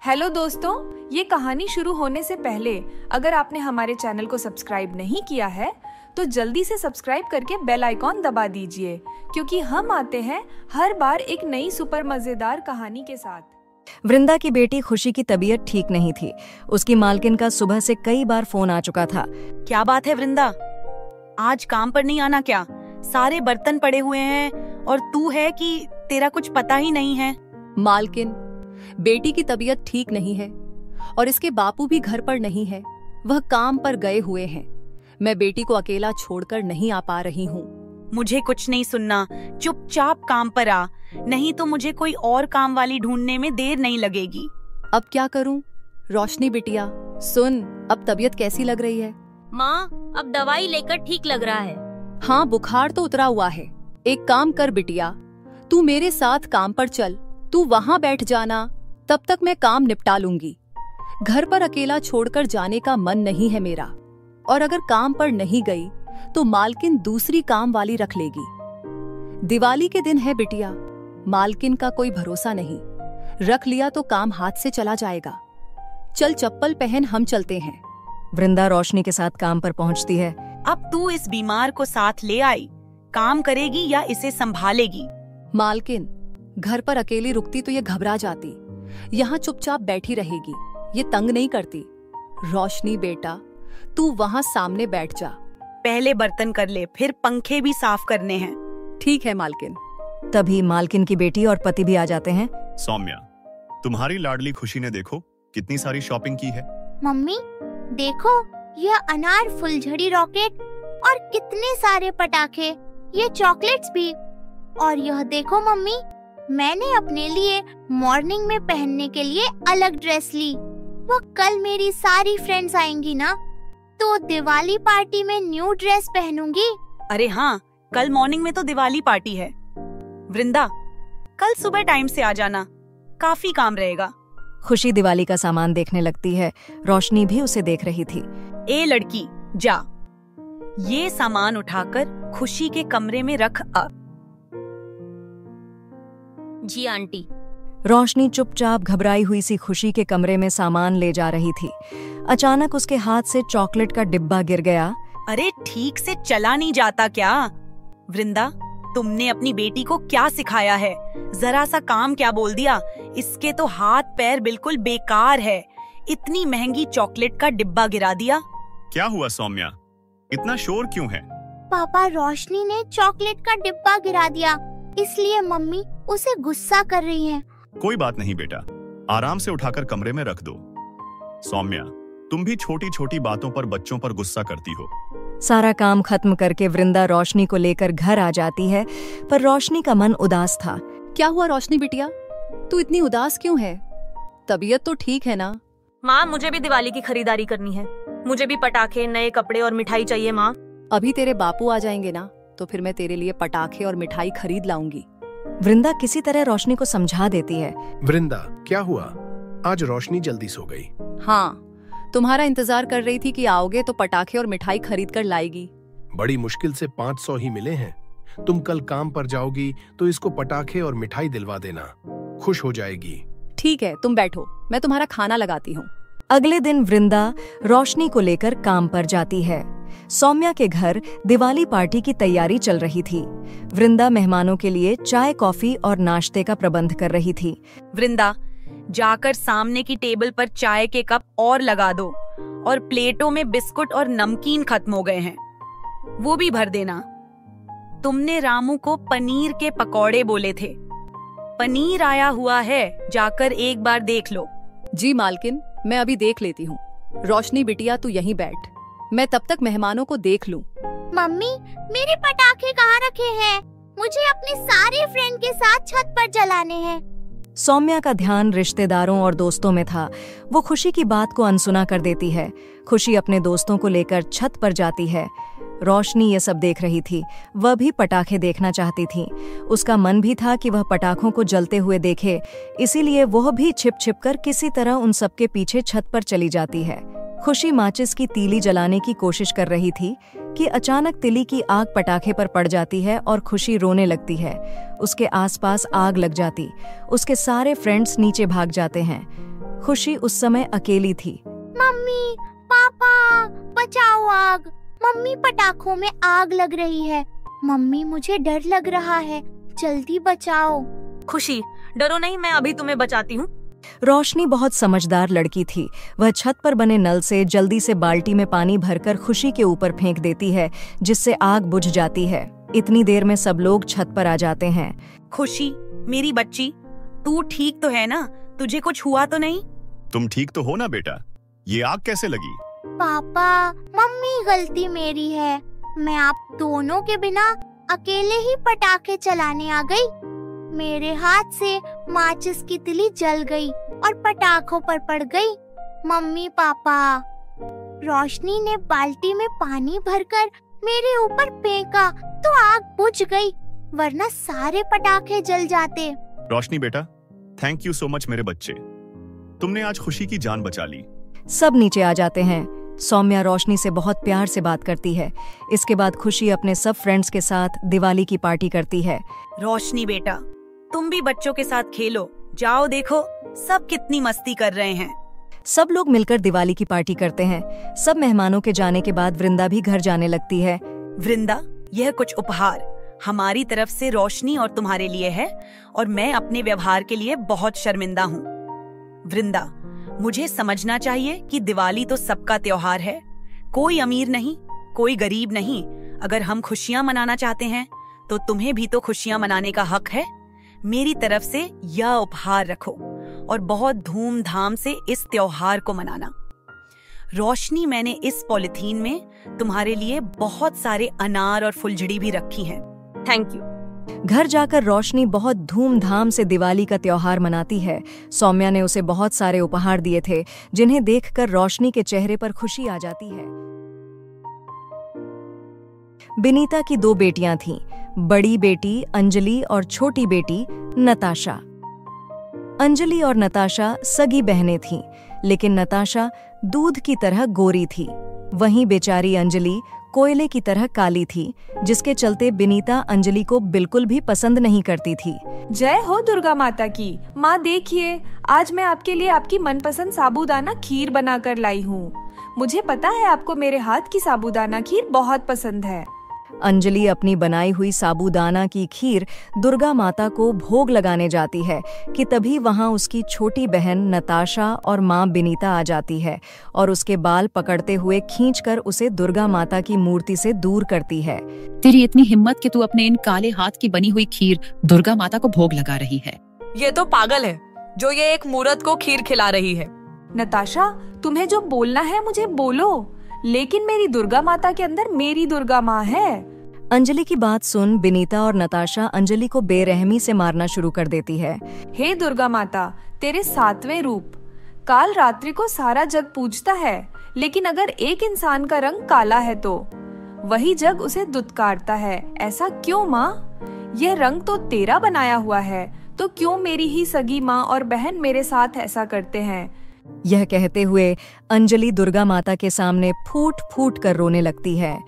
Hello दोस्तों, ये कहानी शुरू होने से पहले अगर आपने हमारे चैनल को सब्सक्राइब नहीं किया है तो जल्दी से सब्सक्राइब करके बेल आइकॉन दबा दीजिए, क्योंकि हम आते हैं हर बार एक नई सुपर मजेदार कहानी के साथ। वृंदा की बेटी खुशी की तबीयत ठीक नहीं थी। उसकी मालकिन का सुबह से कई बार फोन आ चुका था। क्या बात है वृंदा, आज काम पर नहीं आना क्या? सारे बर्तन पड़े हुए हैं और तू है कि तेरा कुछ पता ही नहीं है। मालकिन, बेटी की तबीयत ठीक नहीं है और इसके बापू भी घर पर नहीं है, वह काम पर गए हुए हैं। मैं बेटी को अकेला छोड़कर नहीं आ पा रही हूँ। मुझे कुछ नहीं सुनना, चुपचाप काम पर आ, नहीं तो मुझे कोई और काम वाली ढूंढने में देर नहीं लगेगी। अब क्या करूँ? रोशनी बिटिया सुन, अब तबीयत कैसी लग रही है? माँ, अब दवाई लेकर ठीक लग रहा है। हाँ, बुखार तो उतरा हुआ है। एक काम कर बिटिया, तू मेरे साथ काम पर चल। तू वहाँ बैठ जाना, तब तक मैं काम निपटा लूंगी। घर पर अकेला छोड़कर जाने का मन नहीं है मेरा, और अगर काम पर नहीं गई तो मालकिन दूसरी काम वाली रख लेगी। दिवाली के दिन है बिटिया, मालकिन का कोई भरोसा नहीं। रख लिया तो काम हाथ से चला जाएगा। चल चप्पल पहन, हम चलते हैं। वृंदा रोशनी के साथ काम पर पहुंचती है। अब तू इस बीमार को साथ ले आई, काम करेगी या इसे संभालेगी? मालकिन, घर पर अकेली रुकती तो ये घबरा जाती, यहाँ चुपचाप बैठी रहेगी, ये तंग नहीं करती। रोशनी बेटा, तू वहाँ सामने बैठ जा। पहले बर्तन कर ले, फिर पंखे भी साफ करने हैं। ठीक है मालकिन। तभी मालकिन की बेटी और पति भी आ जाते हैं। सौम्या, तुम्हारी लाडली खुशी ने देखो कितनी सारी शॉपिंग की है। मम्मी देखो, यह अनार फुलझड़ी रॉकेट और कितने सारे पटाखे, ये चॉकलेट्स भी। और यह देखो मम्मी, मैंने अपने लिए मॉर्निंग में पहनने के लिए अलग ड्रेस ली। वह कल मेरी सारी फ्रेंड्स आएंगी ना, तो दिवाली पार्टी में न्यू ड्रेस पहनूंगी। अरे हाँ, कल मॉर्निंग में तो दिवाली पार्टी है। वृंदा, कल सुबह टाइम से आ जाना, काफी काम रहेगा। खुशी दिवाली का सामान देखने लगती है। रोशनी भी उसे देख रही थी। ए लड़की, जा, ये सामान उठाकर खुशी के कमरे में रख आ। जी आंटी। रोशनी चुपचाप घबराई हुई सी खुशी के कमरे में सामान ले जा रही थी। अचानक उसके हाथ से चॉकलेट का डिब्बा गिर गया। अरे ठीक से चला नहीं जाता क्या? वृंदा, तुमने अपनी बेटी को क्या सिखाया है? जरा सा काम क्या बोल दिया? इसके तो हाथ पैर बिल्कुल बेकार है। इतनी महंगी चॉकलेट का डिब्बा गिरा दिया। क्या हुआ सौम्या, इतना शोर क्यों है? पापा, रोशनी ने चॉकलेट का डिब्बा गिरा दिया, इसलिए मम्मी उसे गुस्सा कर रही हैं। कोई बात नहीं बेटा, आराम से उठाकर कमरे में रख दो। सौम्या, तुम भी छोटी छोटी बातों पर बच्चों पर गुस्सा करती हो। सारा काम खत्म करके वृंदा रोशनी को लेकर घर आ जाती है, पर रोशनी का मन उदास था। क्या हुआ रोशनी बिटिया, तू इतनी उदास क्यों है? तबीयत तो ठीक है ना? माँ, मुझे भी दिवाली की खरीदारी करनी है। मुझे भी पटाखे, नए कपड़े और मिठाई चाहिए माँ। अभी तेरे बापू आ जाएंगे ना, तो फिर मैं तेरे लिए पटाखे और मिठाई खरीद लाऊंगी। वृंदा किसी तरह रोशनी को समझा देती है। वृंदा, क्या हुआ? आज रोशनी जल्दी सो गई। हाँ, तुम्हारा इंतजार कर रही थी कि आओगे तो पटाखे और मिठाई खरीद कर लाएगी। बड़ी मुश्किल से 500 ही मिले हैं। तुम कल काम पर जाओगी तो इसको पटाखे और मिठाई दिलवा देना, खुश हो जाएगी। ठीक है, तुम बैठो, मैं तुम्हारा खाना लगाती हूँ। अगले दिन वृंदा रोशनी को लेकर काम पर जाती है। सौम्या के घर दिवाली पार्टी की तैयारी चल रही थी। वृंदा मेहमानों के लिए चाय, कॉफी और नाश्ते का प्रबंध कर रही थी। वृंदा, जाकर सामने की टेबल पर चाय के कप और लगा दो, और प्लेटों में बिस्कुट और नमकीन खत्म हो गए हैं, वो भी भर देना। तुमने रामू को पनीर के पकौड़े बोले थे, पनीर आया हुआ है, जाकर एक बार देख लो। जी मालकिन, मैं अभी देख लेती हूँ। रोशनी बिटिया, तू यहीं बैठ, मैं तब तक मेहमानों को देख लूं। मम्मी, मेरे पटाखे कहाँ रखे हैं? मुझे अपने सारे फ्रेंड के साथ छत पर जलाने हैं। सौम्या का ध्यान रिश्तेदारों और दोस्तों में था। वो खुशी की बात को अनसुना कर देती है। खुशी अपने दोस्तों को लेकर छत पर जाती है। रोशनी ये सब देख रही थी। वह भी पटाखे देखना चाहती थी। उसका मन भी था कि वह पटाखों को जलते हुए देखे, इसीलिए वह भी छिप छिप कर किसी तरह उन सबके पीछे छत पर चली जाती है। खुशी माचिस की तीली जलाने की कोशिश कर रही थी कि अचानक तिली की आग पटाखे पर पड़ जाती है और खुशी रोने लगती है। उसके आसपास आग लग जाती। उसके सारे फ्रेंड्स नीचे भाग जाते हैं। खुशी उस समय अकेली थी। मम्मी, पापा, बचाओ आग। मम्मी, पटाखों में आग लग रही है। मम्मी, मुझे डर लग रहा है, जल्दी बचाओ। खुशी, डरो नहीं, मैं अभी तुम्हें बचाती हूँ। रोशनी बहुत समझदार लड़की थी। वह छत पर बने नल से जल्दी से बाल्टी में पानी भरकर खुशी के ऊपर फेंक देती है, जिससे आग बुझ जाती है। इतनी देर में सब लोग छत पर आ जाते हैं। खुशी, मेरी बच्ची, तू ठीक तो है ना? तुझे कुछ हुआ तो नहीं? तुम ठीक तो हो ना बेटा? ये आग कैसे लगी? पापा, मम्मी, गलती मेरी है। मैं आप दोनों के बिना अकेले ही पटाखे चलाने आ गई। मेरे हाथ से माचिस की तिली जल गई और पटाखों पर पड़ गई। मम्मी, पापा, रोशनी ने बाल्टी में पानी भरकर मेरे ऊपर फेंका तो आग बुझ गई, वरना सारे पटाखे जल जाते। रोशनी बेटा, थैंक यू सो मच मेरे बच्चे। तुमने आज खुशी की जान बचा ली। सब नीचे आ जाते हैं। सौम्या रोशनी से बहुत प्यार से बात करती है। इसके बाद खुशी अपने सब फ्रेंड्स के साथ दिवाली की पार्टी करती है। रोशनी बेटा, तुम भी बच्चों के साथ खेलो। जाओ देखो, सब कितनी मस्ती कर रहे हैं। सब लोग मिलकर दिवाली की पार्टी करते हैं। सब मेहमानों के जाने के बाद वृंदा भी घर जाने लगती है। वृंदा, यह कुछ उपहार हमारी तरफ से रोशनी और तुम्हारे लिए है, और मैं अपने व्यवहार के लिए बहुत शर्मिंदा हूँ। वृंदा, मुझे समझना चाहिए कि दिवाली तो सबका त्योहार है। कोई अमीर नहीं, कोई गरीब नहीं। अगर हम खुशियाँ मनाना चाहते हैं तो तुम्हें भी तो खुशियाँ मनाने का हक है। मेरी तरफ से यह उपहार रखो और बहुत धूमधाम से इस त्योहार को मनाना। रोशनी, मैंने इस पॉलिथीन में तुम्हारे लिए बहुत सारे अनार और फुलझड़ी भी रखी हैं। Thank you. घर जाकर रोशनी बहुत धूमधाम से दिवाली का त्योहार मनाती है। सौम्या ने उसे बहुत सारे उपहार दिए थे, जिन्हें देखकर रोशनी के चेहरे पर खुशी आ जाती है। बिनीता की 2 बेटियां थीं, बड़ी बेटी अंजलि और छोटी बेटी नताशा। अंजलि और नताशा सगी बहनें थीं, लेकिन नताशा दूध की तरह गोरी थी। वहीं बेचारी अंजलि कोयले की तरह काली थी, जिसके चलते बिनीता अंजलि को बिल्कुल भी पसंद नहीं करती थी। जय हो दुर्गा माता की। माँ देखिए, आज मैं आपके लिए आपकी मनपसंद साबूदाना खीर बनाकर लाई हूँ। मुझे पता है आपको मेरे हाथ की साबूदाना खीर बहुत पसंद है। अंजलि अपनी बनाई हुई साबूदाना की खीर दुर्गा माता को भोग लगाने जाती है कि तभी वहां उसकी छोटी बहन नताशा और माँ बिनीता आ जाती है और उसके बाल पकड़ते हुए खींचकर उसे दुर्गा माता की मूर्ति से दूर करती है। तेरी इतनी हिम्मत कि तू अपने इन काले हाथ की बनी हुई खीर दुर्गा माता को भोग लगा रही है। ये तो पागल है जो ये एक मूर्त को खीर खिला रही है। नताशा, तुम्हें जो बोलना है मुझे बोलो, लेकिन मेरी दुर्गा माता के अंदर मेरी दुर्गा माँ है। अंजलि की बात सुन बिनीता और नताशा अंजलि को बेरहमी से मारना शुरू कर देती है। हे दुर्गा माता, तेरे 7वें रूप। काल रात्रि को सारा जग पूजता है, लेकिन अगर एक इंसान का रंग काला है तो वही जग उसे दुत्कारता है। ऐसा क्यों माँ? यह रंग तो तेरा बनाया हुआ है, तो क्यों मेरी ही सगी माँ और बहन मेरे साथ ऐसा करते हैं? यह कहते हुए अंजलि दुर्गा माता के सामने फूट फूट कर रोने लगती है।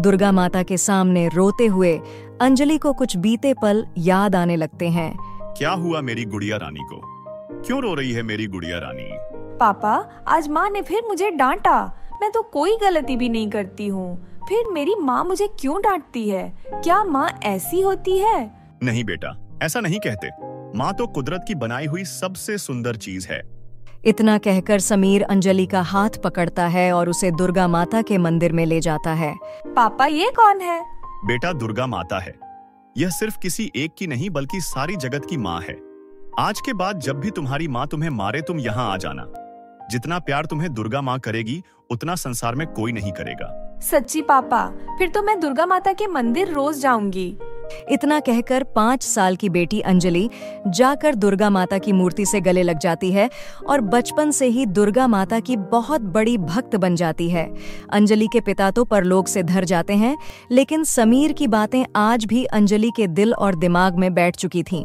दुर्गा माता के सामने रोते हुए अंजलि को कुछ बीते पल याद आने लगते हैं। क्या हुआ मेरी गुड़िया रानी को? क्यों रो रही है मेरी गुड़िया रानी? पापा, आज माँ ने फिर मुझे डांटा। मैं तो कोई गलती भी नहीं करती हूँ, फिर मेरी माँ मुझे क्यों डांटती है? क्या माँ ऐसी होती है? नहीं बेटा, ऐसा नहीं कहते। माँ तो कुदरत की बनाई हुई सबसे सुंदर चीज है। इतना कहकर समीर अंजलि का हाथ पकड़ता है और उसे दुर्गा माता के मंदिर में ले जाता है। पापा, ये कौन है? बेटा, दुर्गा माता है। यह सिर्फ किसी एक की नहीं बल्कि सारी जगत की माँ है। आज के बाद जब भी तुम्हारी माँ तुम्हें मारे, तुम यहाँ आ जाना। जितना प्यार तुम्हें दुर्गा माँ करेगी, उतना संसार में कोई नहीं करेगा। सच्ची पापा, फिर तो मैं दुर्गा माता के मंदिर रोज जाऊंगी। इतना कहकर 5 साल की बेटी अंजलि जाकर दुर्गा माता की मूर्ति से गले लग जाती है और बचपन से ही दुर्गा माता की बहुत बड़ी भक्त बन जाती है। अंजलि के पिता तो परलोक से धर जाते हैं, लेकिन समीर की बातें आज भी अंजलि के दिल और दिमाग में बैठ चुकी थीं।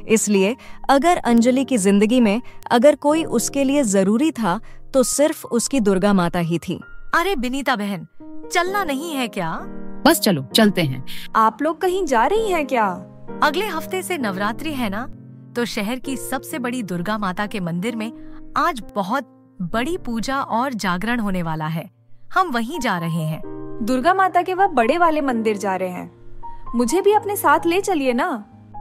इसलिए अगर अंजलि की जिंदगी में अगर कोई उसके लिए जरूरी था तो सिर्फ उसकी दुर्गा माता ही थी। अरे बिनीता बहन, चलना नहीं है क्या? बस चलो, चलते हैं। आप लोग कहीं जा रही हैं क्या? अगले हफ्ते से नवरात्रि है ना, तो शहर की सबसे बड़ी दुर्गा माता के मंदिर में आज बहुत बड़ी पूजा और जागरण होने वाला है। हम वहीं जा रहे हैं। दुर्गा माता के वह बड़े वाले मंदिर जा रहे हैं। मुझे भी अपने साथ ले चलिए ना।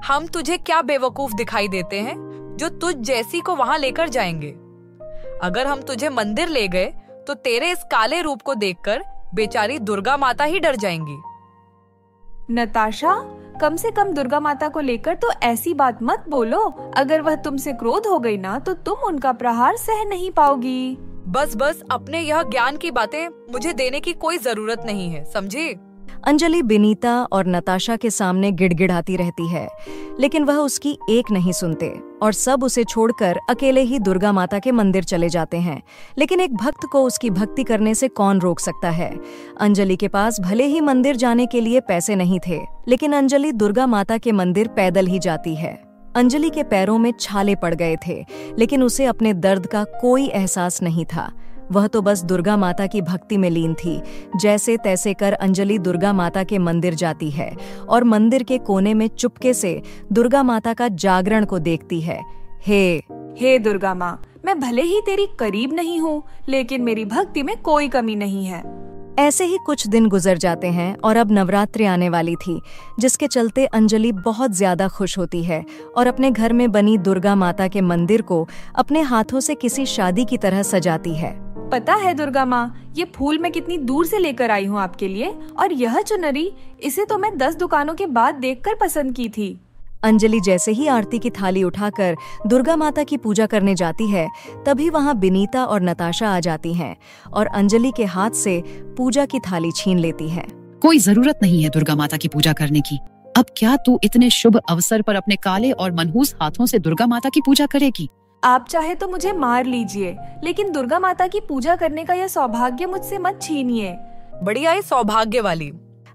हम तुझे क्या बेवकूफ दिखाई देते हैं जो तुझ जैसी को वहाँ लेकर जाएंगे। अगर हम तुझे मंदिर ले गए तो तेरे इस काले रूप को देखकर बेचारी दुर्गा माता ही डर जाएंगी। नताशा, कम से कम दुर्गा माता को लेकर तो ऐसी बात मत बोलो। अगर वह तुमसे क्रोध हो गई ना तो तुम उनका प्रहार सह नहीं पाओगी। बस अपने यह ज्ञान की बातें मुझे देने की कोई जरूरत नहीं है, समझी? अंजलि बिनीता और नताशा के सामने गिड़गिड़ाती रहती है, लेकिन वह उसकी एक नहीं सुनते और सब उसे छोड़कर अकेले ही दुर्गा माता के मंदिर चले जाते हैं। लेकिन एक भक्त को उसकी भक्ति करने से कौन रोक सकता है। अंजलि के पास भले ही मंदिर जाने के लिए पैसे नहीं थे, लेकिन अंजलि दुर्गा माता के मंदिर पैदल ही जाती है। अंजलि के पैरों में छाले पड़ गए थे, लेकिन उसे अपने दर्द का कोई एहसास नहीं था। वह तो बस दुर्गा माता की भक्ति में लीन थी। जैसे तैसे कर अंजलि दुर्गा माता के मंदिर जाती है और मंदिर के कोने में चुपके से दुर्गा माता का जागरण को देखती है। हे दुर्गा माँ, मैं भले ही तेरी करीब नहीं हूँ, लेकिन मेरी भक्ति में कोई कमी नहीं है। ऐसे ही कुछ दिन गुजर जाते हैं और अब नवरात्रि आने वाली थी, जिसके चलते अंजलि बहुत ज्यादा खुश होती है और अपने घर में बनी दुर्गा माता के मंदिर को अपने हाथों से किसी शादी की तरह सजाती है। पता है दुर्गा माँ, ये फूल मैं कितनी दूर से लेकर आई हूँ आपके लिए, और यह चुनरी, इसे तो मैं 10 दुकानों के बाद देखकर पसंद की थी। अंजलि जैसे ही आरती की थाली उठाकर दुर्गा माता की पूजा करने जाती है, तभी वहाँ बिनीता और नताशा आ जाती हैं और अंजलि के हाथ से पूजा की थाली छीन लेती है। कोई जरूरत नहीं है दुर्गा माता की पूजा करने की। अब क्या तू इतने शुभ अवसर पर अपने काले और मनहूस हाथों से दुर्गा माता की पूजा करेगी? आप चाहे तो मुझे मार लीजिए, लेकिन दुर्गा माता की पूजा करने का यह सौभाग्य मुझसे मत छीनिए। बढ़िया ही सौभाग्य वाली।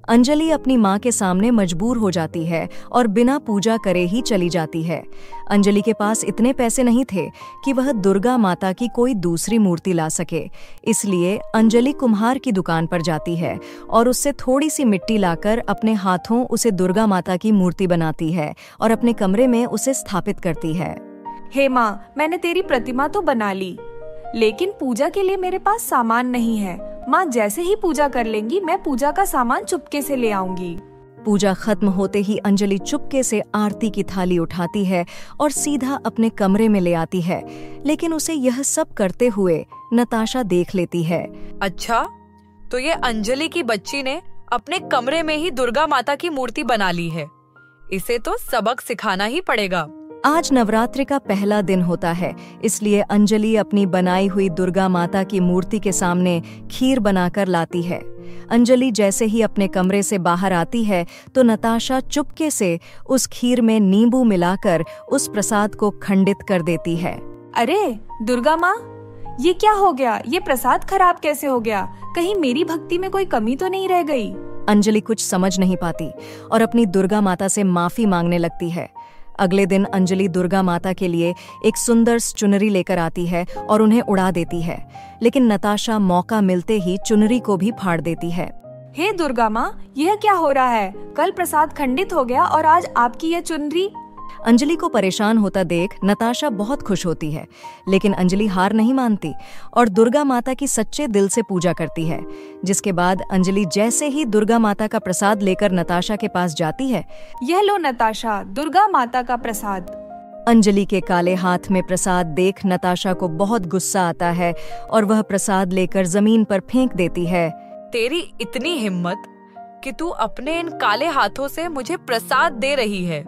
अंजलि अपनी माँ के सामने मजबूर हो जाती है और बिना पूजा करे ही चली जाती है। अंजलि के पास इतने पैसे नहीं थे कि वह दुर्गा माता की कोई दूसरी मूर्ति ला सके, इसलिए अंजलि कुम्हार की दुकान पर जाती है और उससे थोड़ी सी मिट्टी लाकर अपने हाथों उसे दुर्गा माता की मूर्ति बनाती है और अपने कमरे में उसे स्थापित करती है। हे माँ, मैंने तेरी प्रतिमा तो बना ली, लेकिन पूजा के लिए मेरे पास सामान नहीं है। माँ जैसे ही पूजा कर लेंगी, मैं पूजा का सामान चुपके से ले आऊंगी। पूजा खत्म होते ही अंजलि चुपके से आरती की थाली उठाती है और सीधा अपने कमरे में ले आती है, लेकिन उसे यह सब करते हुए नताशा देख लेती है। अच्छा, तो ये अंजलि की बच्ची ने अपने कमरे में ही दुर्गा माता की मूर्ति बना ली है। इसे तो सबक सिखाना ही पड़ेगा। आज नवरात्रि का पहला दिन होता है, इसलिए अंजलि अपनी बनाई हुई दुर्गा माता की मूर्ति के सामने खीर बनाकर लाती है। अंजलि जैसे ही अपने कमरे से बाहर आती है तो नताशा चुपके से उस खीर में नींबू मिलाकर उस प्रसाद को खंडित कर देती है। अरे दुर्गा माँ, ये क्या हो गया? ये प्रसाद खराब कैसे हो गया? कहीं मेरी भक्ति में कोई कमी तो नहीं रह गई? अंजलि कुछ समझ नहीं पाती और अपनी दुर्गा माता से माफी मांगने लगती है। अगले दिन अंजलि दुर्गा माता के लिए एक सुंदर चुनरी लेकर आती है और उन्हें उड़ा देती है, लेकिन नताशा मौका मिलते ही चुनरी को भी फाड़ देती है। हे दुर्गा माँ, यह क्या हो रहा है? कल प्रसाद खंडित हो गया और आज आपकी यह चुनरी। अंजलि को परेशान होता देख नताशा बहुत खुश होती है, लेकिन अंजलि हार नहीं मानती और दुर्गा माता की सच्चे दिल से पूजा करती है। जिसके बाद अंजलि जैसे ही दुर्गा माता का प्रसाद लेकर नताशा के पास जाती है, यह लो नताशा, दुर्गा माता का प्रसाद। अंजलि के काले हाथ में प्रसाद देख नताशा को बहुत गुस्सा आता है और वह प्रसाद लेकर जमीन पर फेंक देती है। तेरी इतनी हिम्मत कि तू अपने इन काले हाथों से मुझे प्रसाद दे रही है।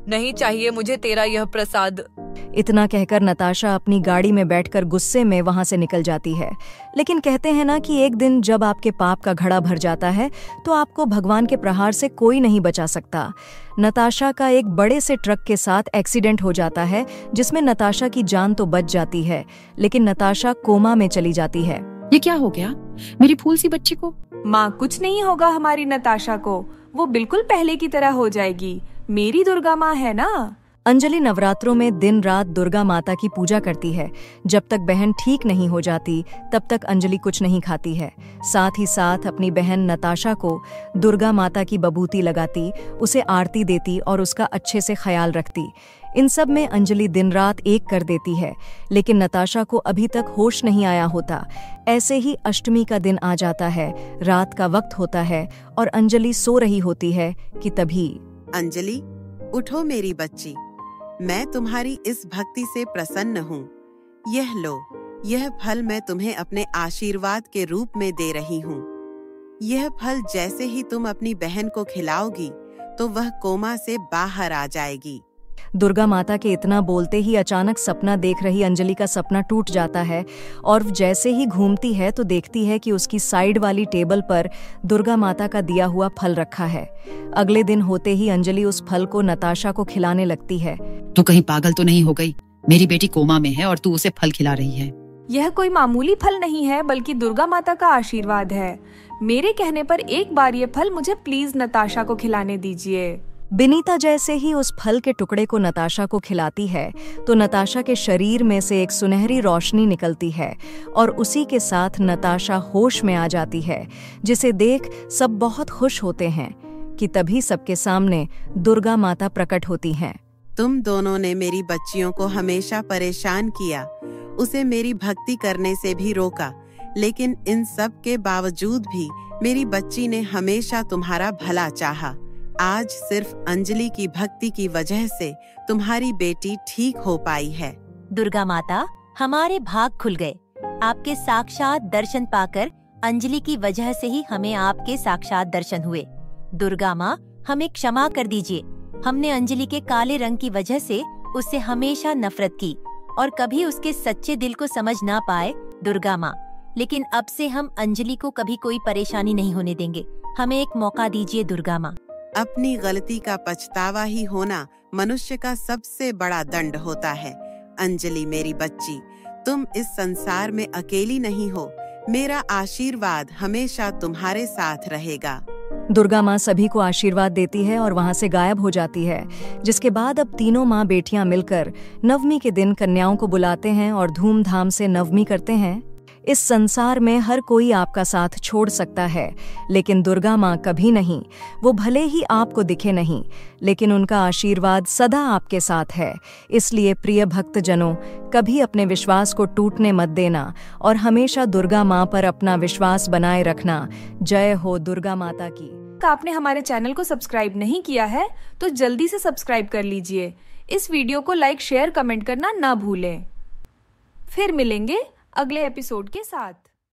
नहीं चाहिए मुझे तेरा यह प्रसाद। इतना कहकर नताशा अपनी गाड़ी में बैठकर गुस्से में वहां से निकल जाती है। लेकिन कहते हैं ना कि एक दिन जब आपके पाप का घड़ा भर जाता है तो आपको भगवान के प्रहार से कोई नहीं बचा सकता। नताशा का एक बड़े से ट्रक के साथ एक्सीडेंट हो जाता है, जिसमें नताशा की जान तो बच जाती है, लेकिन नताशा कोमा में चली जाती है। ये क्या हो गया मेरी फूल सी बच्ची को? माँ, कुछ नहीं होगा हमारी नताशा को, वो बिल्कुल पहले की तरह हो जाएगी। मेरी दुर्गा माँ है ना। अंजलि नवरात्रों में दिन रात दुर्गा माता की पूजा करती है। जब तक बहन ठीक नहीं हो जाती तब तक अंजलि कुछ नहीं खाती है। साथ ही साथ अपनी बहन नताशा को दुर्गा माता की बबूती लगाती, उसे आरती देती और उसका अच्छे से ख्याल रखती। इन सब में अंजलि दिन रात एक कर देती है, लेकिन नताशा को अभी तक होश नहीं आया होता। ऐसे ही अष्टमी का दिन आ जाता है, रात का वक्त होता है और अंजलि सो रही होती है कि तभी अंजलि, उठो मेरी बच्ची, मैं तुम्हारी इस भक्ति से प्रसन्न हूँ। यह लो, यह फल मैं तुम्हें अपने आशीर्वाद के रूप में दे रही हूँ। यह फल जैसे ही तुम अपनी बहन को खिलाओगी तो वह कोमा से बाहर आ जाएगी। दुर्गा माता के इतना बोलते ही अचानक सपना देख रही अंजलि का सपना टूट जाता है और जैसे ही घूमती है तो देखती है कि उसकी साइड वाली टेबल पर दुर्गा माता का दिया हुआ फल रखा है। अगले दिन होते ही अंजलि उस फल को नताशा को खिलाने लगती है। तू कहीं पागल तो नहीं हो गई? मेरी बेटी कोमा में है और तू उसे फल खिला रही है। यह कोई मामूली फल नहीं है, बल्कि दुर्गा माता का आशीर्वाद है। मेरे कहने पर एक बार ये फल मुझे प्लीज नताशा को खिलाने दीजिए। बिनीता जैसे ही उस फल के टुकड़े को नताशा को खिलाती है तो नताशा के शरीर में से एक सुनहरी रोशनी निकलती है और उसी के साथ नताशा होश में आ जाती है, जिसे देख सब बहुत खुश होते हैं कि तभी सबके सामने दुर्गा माता प्रकट होती हैं। तुम दोनों ने मेरी बच्चियों को हमेशा परेशान किया, उसे मेरी भक्ति करने से भी रोका, लेकिन इन सब के बावजूद भी मेरी बच्ची ने हमेशा तुम्हारा भला चाहा। आज सिर्फ अंजलि की भक्ति की वजह से तुम्हारी बेटी ठीक हो पाई है। दुर्गा माता, हमारे भाग खुल गए। आपके साक्षात दर्शन पाकर अंजलि की वजह से ही हमें आपके साक्षात दर्शन हुए। दुर्गा माँ, हमें क्षमा कर दीजिए। हमने अंजलि के काले रंग की वजह से उससे हमेशा नफरत की और कभी उसके सच्चे दिल को समझ ना पाए। दुर्गा माँ, लेकिन अब से हम अंजलि को कभी कोई परेशानी नहीं होने देंगे। हमें एक मौका दीजिए दुर्गा माँ। अपनी गलती का पछतावा ही होना मनुष्य का सबसे बड़ा दंड होता है। अंजलि मेरी बच्ची, तुम इस संसार में अकेली नहीं हो। मेरा आशीर्वाद हमेशा तुम्हारे साथ रहेगा। दुर्गा माँ सभी को आशीर्वाद देती है और वहाँ से गायब हो जाती है, जिसके बाद अब तीनों माँ बेटियाँ मिलकर नवमी के दिन कन्याओं को बुलाते हैं और धूमधाम से नवमी करते हैं। इस संसार में हर कोई आपका साथ छोड़ सकता है, लेकिन दुर्गा माँ कभी नहीं। वो भले ही आपको दिखे नहीं, लेकिन उनका आशीर्वाद सदा आपके साथ है। इसलिए प्रिय भक्तजनों, कभी अपने विश्वास को टूटने मत देना और हमेशा दुर्गा माँ पर अपना विश्वास बनाए रखना। जय हो दुर्गा माता की। आपने हमारे चैनल को सब्सक्राइब नहीं किया है तो जल्दी से सब्सक्राइब कर लीजिए। इस वीडियो को लाइक, शेयर, कमेंट करना ना भूलें। फिर मिलेंगे अगले एपिसोड के साथ।